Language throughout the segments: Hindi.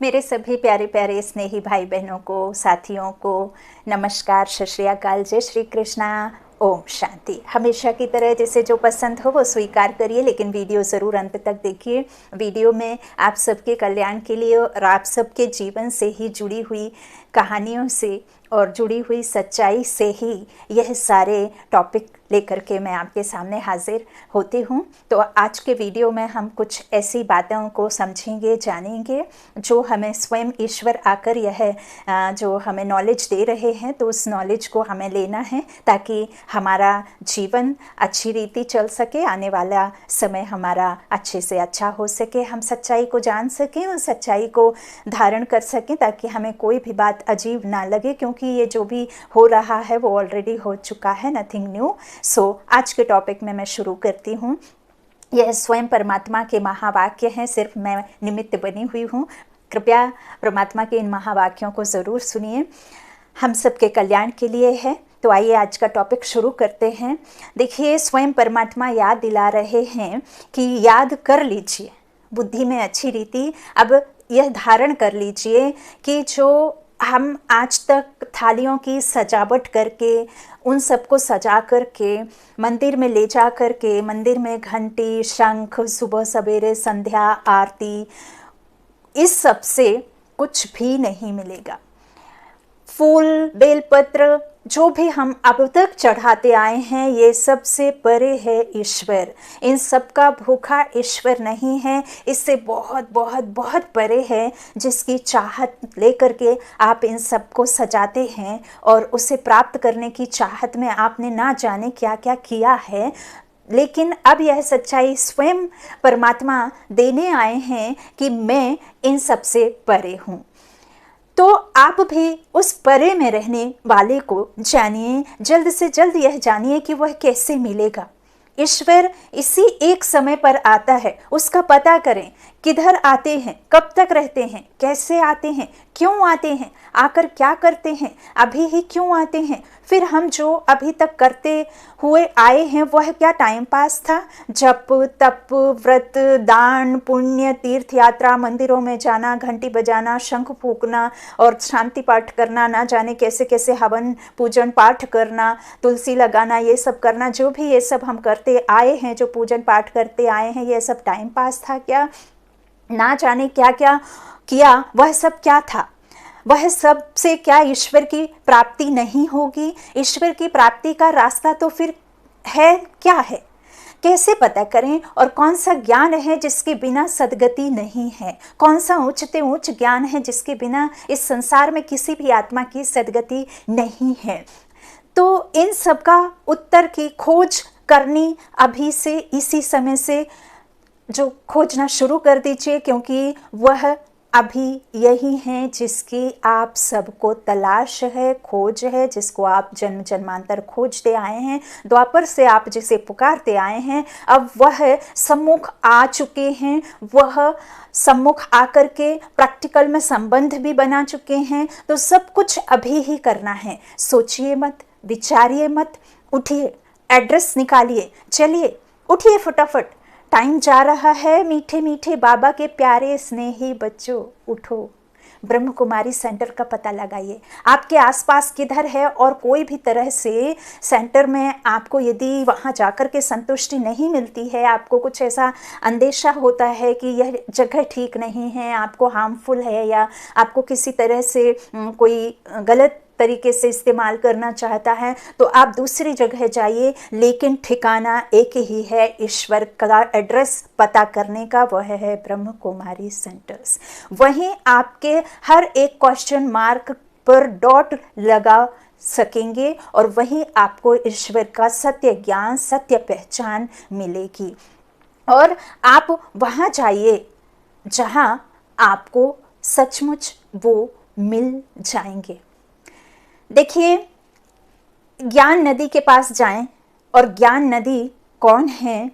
मेरे सभी प्यारे प्यारे स्नेही भाई बहनों को, साथियों को नमस्कार, सत श्री अकाल, जय श्री कृष्णा, ओम शांति। हमेशा की तरह जैसे जो पसंद हो वो स्वीकार करिए, लेकिन वीडियो ज़रूर अंत तक देखिए। वीडियो में आप सबके कल्याण के लिए और आप सबके जीवन से ही जुड़ी हुई कहानियों से और जुड़ी हुई सच्चाई से ही यह सारे टॉपिक लेकर के मैं आपके सामने हाजिर होती हूँ। तो आज के वीडियो में हम कुछ ऐसी बातों को समझेंगे, जानेंगे जो हमें स्वयं ईश्वर आकर यह जो हमें नॉलेज दे रहे हैं, तो उस नॉलेज को हमें लेना है ताकि हमारा जीवन अच्छी रीति चल सके, आने वाला समय हमारा अच्छे से अच्छा हो सके, हम सच्चाई को जान सकें और सच्चाई को धारण कर सकें ताकि हमें कोई भी बात अजीब ना लगे, क्योंकि ये जो भी हो रहा है वो ऑलरेडी हो चुका है, नथिंग न्यू। सो आज के टॉपिक में मैं शुरू करती हूँ। यह स्वयं परमात्मा के महावाक्य हैं, सिर्फ मैं निमित्त बनी हुई हूँ। कृपया परमात्मा के इन महावाक्यों को ज़रूर सुनिए, हम सबके कल्याण के लिए है। तो आइए आज का टॉपिक शुरू करते हैं। देखिए, स्वयं परमात्मा याद दिला रहे हैं कि याद कर लीजिए, बुद्धि में अच्छी रीति अब यह धारण कर लीजिए कि जो हम आज तक थालियों की सजावट करके, उन सबको सजा करके मंदिर में ले जा करके, मंदिर में घंटी, शंख, सुबह सवेरे संध्या आरती, इस सब से कुछ भी नहीं मिलेगा। फूल, बेलपत्र जो भी हम अब तक चढ़ाते आए हैं, ये सबसे परे है ईश्वर। इन सब का भूखा ईश्वर नहीं है, इससे बहुत बहुत बहुत परे है, जिसकी चाहत लेकर के आप इन सब को सजाते हैं और उसे प्राप्त करने की चाहत में आपने ना जाने क्या क्या किया है। लेकिन अब यह सच्चाई स्वयं परमात्मा देने आए हैं कि मैं इन सब से परे हूँ। तो आप भी उस परे में रहने वाले को जानिए, जल्द से जल्द यह जानिए कि वह कैसे मिलेगा। ईश्वर इसी एक समय पर आता है, उसका पता करें, किधर आते हैं, कब तक रहते हैं, कैसे आते हैं, क्यों आते हैं, आकर क्या करते हैं, अभी ही क्यों आते हैं, फिर हम जो अभी तक करते हुए आए हैं वह क्या टाइम पास था। जप, तप, व्रत, दान, पुण्य, तीर्थ यात्रा, मंदिरों में जाना, घंटी बजाना, शंख फूकना और शांति पाठ करना, ना जाने कैसे कैसे हवन पूजन पाठ करना, तुलसी लगाना, ये सब करना, जो भी ये सब हम करते आए हैं, जो पूजन पाठ करते आए हैं, ये सब टाइम पास था क्या? ना जाने क्या क्या किया, वह सब क्या था? वह सब से क्या ईश्वर की प्राप्ति नहीं होगी? ईश्वर की प्राप्ति का रास्ता तो फिर है क्या है? कैसे पता करें? और कौन सा ज्ञान है जिसके बिना सद्गति नहीं है? कौन सा ऊंचते ऊंच ज्ञान है जिसके बिना इस संसार में किसी भी आत्मा की सद्गति नहीं है? तो इन सब का उत्तर की खोज करनी अभी से, इसी समय से जो खोजना शुरू कर दीजिए, क्योंकि वह अभी यही हैं जिसकी आप सबको तलाश है, खोज है, जिसको आप जन्म जन्मांतर खोजते आए हैं, द्वापर से आप जिसे पुकारते आए हैं, अब वह सम्मुख आ चुके हैं। वह सम्मुख आकर के प्रैक्टिकल में संबंध भी बना चुके हैं। तो सब कुछ अभी ही करना है। सोचिए मत, विचारिए मत, उठिए, एड्रेस निकालिए, चलिए उठिए फटाफट, टाइम जा रहा है। मीठे मीठे बाबा के प्यारे स्नेही बच्चों, उठो, ब्रह्म कुमारी सेंटर का पता लगाइए, आपके आसपास किधर है। और कोई भी तरह से सेंटर में आपको यदि वहाँ जाकर के संतुष्टि नहीं मिलती है, आपको कुछ ऐसा अंदेशा होता है कि यह जगह ठीक नहीं है, आपको हार्मफुल है, या आपको किसी तरह से कोई गलत तरीके से इस्तेमाल करना चाहता है, तो आप दूसरी जगह जाइए। लेकिन ठिकाना एक ही है, ईश्वर का एड्रेस पता करने का, वह है ब्रह्म कुमारी सेंटर्स। वहीं आपके हर एक क्वेश्चन मार्क पर डॉट लगा सकेंगे और वहीं आपको ईश्वर का सत्य ज्ञान, सत्य पहचान मिलेगी। और आप वहाँ जाइए जहाँ आपको सचमुच वो मिल जाएंगे। देखिए, ज्ञान नदी के पास जाएं, और ज्ञान नदी कौन है,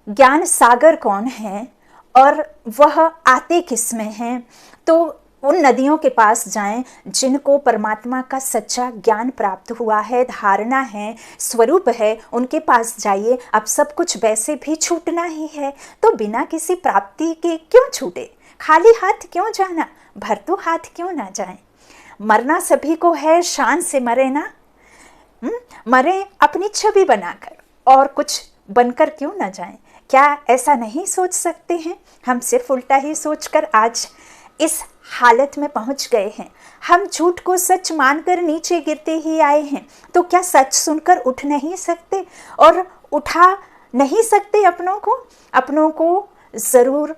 ज्ञान सागर कौन है, और वह आते किस में हैं। तो उन नदियों के पास जाएं जिनको परमात्मा का सच्चा ज्ञान प्राप्त हुआ है, धारणा है, स्वरूप है, उनके पास जाइए। अब सब कुछ वैसे भी छूटना ही है, तो बिना किसी प्राप्ति के क्यों छूटे? खाली हाथ क्यों जाना, भरतू हाथ क्यों ना जाए। मरना सभी को है, शान से मरे ना, मरे अपनी छवि बनाकर, और कुछ बनकर क्यों ना जाएं। क्या ऐसा नहीं सोच सकते हैं? हम सिर्फ उल्टा ही सोचकर आज इस हालत में पहुंच गए हैं। हम झूठ को सच मानकर नीचे गिरते ही आए हैं, तो क्या सच सुनकर उठ नहीं सकते और उठा नहीं सकते अपनों को ज़रूर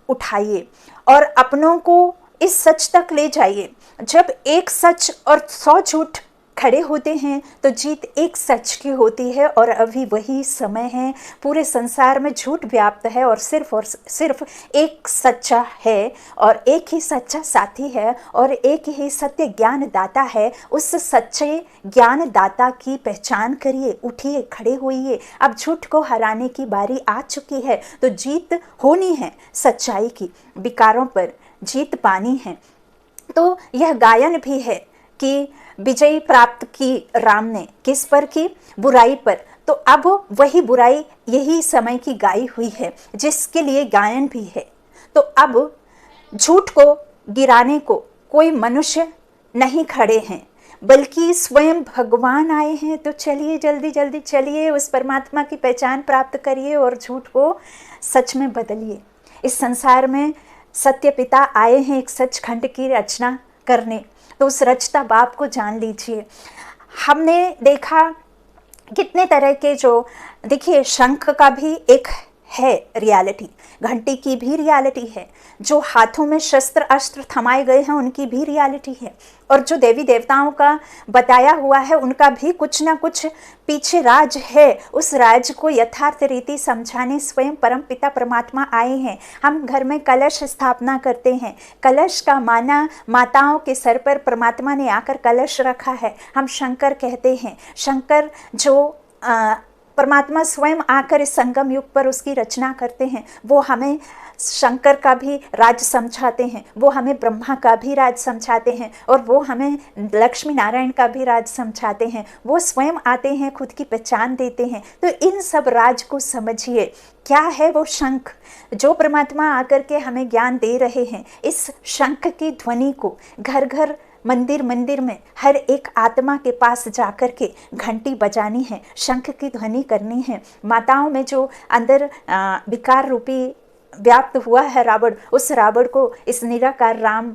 उठाइए और अपनों को इस सच तक ले जाइए। जब एक सच और 100 झूठ खड़े होते हैं तो जीत एक सच की होती है, और अभी वही समय है। पूरे संसार में झूठ व्याप्त है और सिर्फ एक सच्चा है, और एक ही सच्चा साथी है, और एक ही सत्य ज्ञान दाता है। उस सच्चे ज्ञान दाता की पहचान करिए, उठिए, खड़े होइए। अब झूठ को हराने की बारी आ चुकी है, तो जीत होनी है सच्चाई की, विकारों पर जीत पानी है। तो यह गायन भी है कि विजय प्राप्त की राम ने, किस पर की? बुराई पर। तो अब वही बुराई यही समय की गाई हुई है, जिसके लिए गायन भी है। तो अब झूठ को गिराने को कोई मनुष्य नहीं खड़े हैं, बल्कि स्वयं भगवान आए हैं। तो चलिए, जल्दी जल्दी चलिए, उस परमात्मा की पहचान प्राप्त करिए और झूठ को सच में बदलिए। इस संसार में सत्य पिता आए हैं एक सचखंड की रचना करने, तो उस रचता बाप को जान लीजिए। हमने देखा कितने तरह के, जो देखिए, शंख का भी एक है रियलिटी, घंटी की भी रियलिटी है, जो हाथों में शस्त्र अस्त्र थमाए गए हैं उनकी भी रियलिटी है, और जो देवी देवताओं का बताया हुआ है उनका भी कुछ ना कुछ पीछे राज है। उस राज को यथार्थ रीति समझाने स्वयं परम पिता परमात्मा आए हैं। हम घर में कलश स्थापना करते हैं, कलश का माना माताओं के सर पर परमात्मा ने आकर कलश रखा है। हम शंकर कहते हैं, शंकर जो परमात्मा स्वयं आकर इस संगम युग पर उसकी रचना करते हैं, वो हमें शंकर का भी राज समझाते हैं, वो हमें ब्रह्मा का भी राज समझाते हैं, और वो हमें लक्ष्मी नारायण का भी राज समझाते हैं। वो स्वयं आते हैं, खुद की पहचान देते हैं। तो इन सब राज को समझिए। क्या है वो शंख जो परमात्मा आकर के हमें ज्ञान दे रहे हैं? इस शंख की ध्वनि को घर घर, मंदिर मंदिर में हर एक आत्मा के पास जाकर के घंटी बजानी है, शंख की ध्वनि करनी है। माताओं में जो अंदर विकार रूपी व्याप्त हुआ है रावण, उस रावण को इस निराकार राम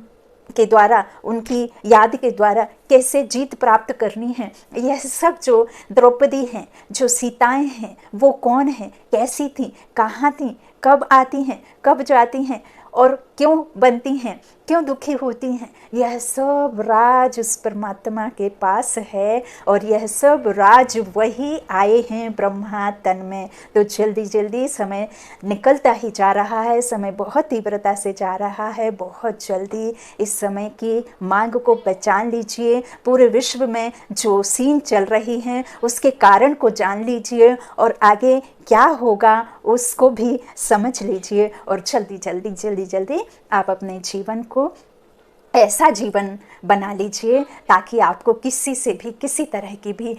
के द्वारा, उनकी याद के द्वारा कैसे जीत प्राप्त करनी है, यह सब जो द्रौपदी हैं, जो सीताएं हैं, वो कौन हैं, कैसी थी, कहाँ थी, कब आती हैं, कब जाती हैं, और क्यों बनती हैं, क्यों दुखी होती हैं, यह सब राज उस परमात्मा के पास है, और यह सब राज वही आए हैं ब्रह्मा तन में। तो जल्दी जल्दी समय निकलता ही जा रहा है, समय बहुत तीव्रता से जा रहा है, बहुत जल्दी इस समय की मांग को पहचान लीजिए। पूरे विश्व में जो सीन चल रही हैं उसके कारण को जान लीजिए, और आगे क्या होगा उसको भी समझ लीजिए, और जल्दी जल्दी जल्दी जल्दी आप अपने जीवन को ऐसा जीवन बना लीजिए ताकि आपको किसी से भी, किसी तरह की भी,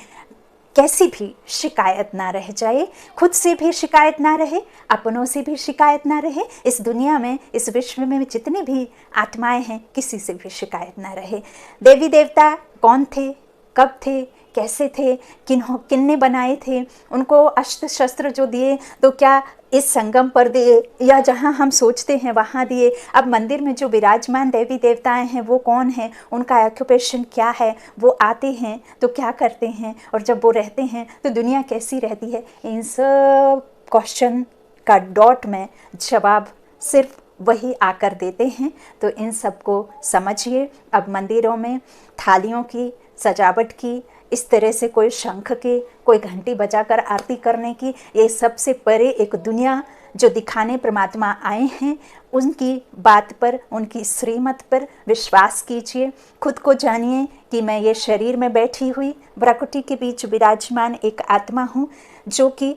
कैसी भी शिकायत ना रह जाए। खुद से भी शिकायत ना रहे, अपनों से भी शिकायत ना रहे, इस दुनिया में, इस विश्व में जितनी भी आत्माएं हैं, किसी से भी शिकायत ना रहे। देवी देवता कौन थे, कब थे, कैसे थे, किन्ने बनाए थे, उनको अस्त्र शस्त्र जो दिए तो क्या इस संगम पर दिए या जहाँ हम सोचते हैं वहाँ दिए? अब मंदिर में जो विराजमान देवी देवताएं हैं वो कौन हैं, उनका ऑक्यूपेशन क्या है, वो आते हैं तो क्या करते हैं, और जब वो रहते हैं तो दुनिया कैसी रहती है? इन सब क्वेश्चन का डॉट में जवाब सिर्फ वही आकर देते हैं। तो इन सब को समझिए। अब मंदिरों में थालियों की सजावट की, इस तरह से कोई शंख के, कोई घंटी बजाकर आरती करने की, ये सबसे परे एक दुनिया जो दिखाने परमात्मा आए हैं, उनकी बात पर, उनकी श्रीमत पर विश्वास कीजिए। खुद को जानिए कि मैं ये शरीर में बैठी हुई प्रकृति के बीच विराजमान एक आत्मा हूँ, जो कि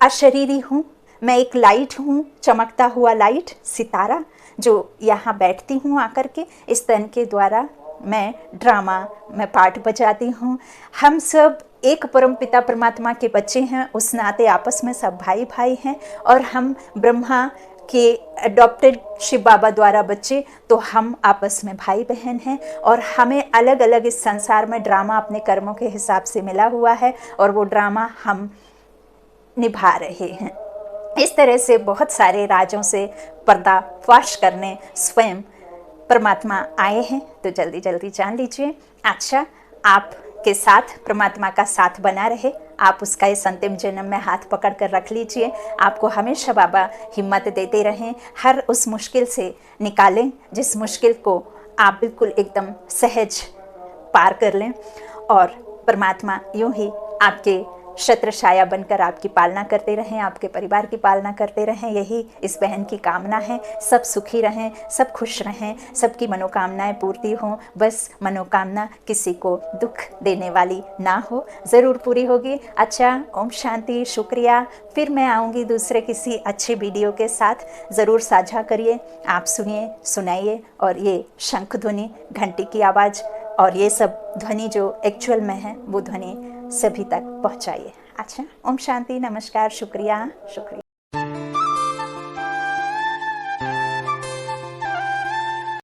अशरीरी हूँ। मैं एक लाइट हूँ, चमकता हुआ लाइट, सितारा, जो यहाँ बैठती हूँ आकर के। इस तन के द्वारा मैं ड्रामा में पार्ट बजाती हूँ। हम सब एक परम पिता परमात्मा के बच्चे हैं, उस नाते आपस में सब भाई भाई हैं, और हम ब्रह्मा कि अडॉप्टेड शिव बाबा द्वारा बच्चे, तो हम आपस में भाई बहन हैं और हमें अलग अलग इस संसार में ड्रामा अपने कर्मों के हिसाब से मिला हुआ है और वो ड्रामा हम निभा रहे हैं। इस तरह से बहुत सारे राजों से पर्दाफाश करने स्वयं परमात्मा आए हैं, तो जल्दी जल्दी जान लीजिए। अच्छा, आपके साथ परमात्मा का साथ बना रहे, आप उसका इस अंतिम जन्म में हाथ पकड़ कर रख लीजिए। आपको हमेशा बाबा हिम्मत देते रहें, हर उस मुश्किल से निकालें जिस मुश्किल को आप बिल्कुल एकदम सहज पार कर लें, और परमात्मा यूं ही आपके छत्र छाया बनकर आपकी पालना करते रहें, आपके परिवार की पालना करते रहें। यही इस बहन की कामना है। सब सुखी रहें, सब खुश रहें, सबकी मनोकामनाएं पूर्ति हों। बस मनोकामना किसी को दुख देने वाली ना हो, ज़रूर पूरी होगी। अच्छा, ओम शांति, शुक्रिया। फिर मैं आऊँगी दूसरे किसी अच्छे वीडियो के साथ। ज़रूर साझा करिए, आप सुनिए, सुनाइए, और ये शंख ध्वनि, घंटी की आवाज़ और ये सब ध्वनि जो एक्चुअल में है वो ध्वनि सभी तक पहुंचाइए। अच्छा, ओम शांति, नमस्कार, शुक्रिया शुक्रिया।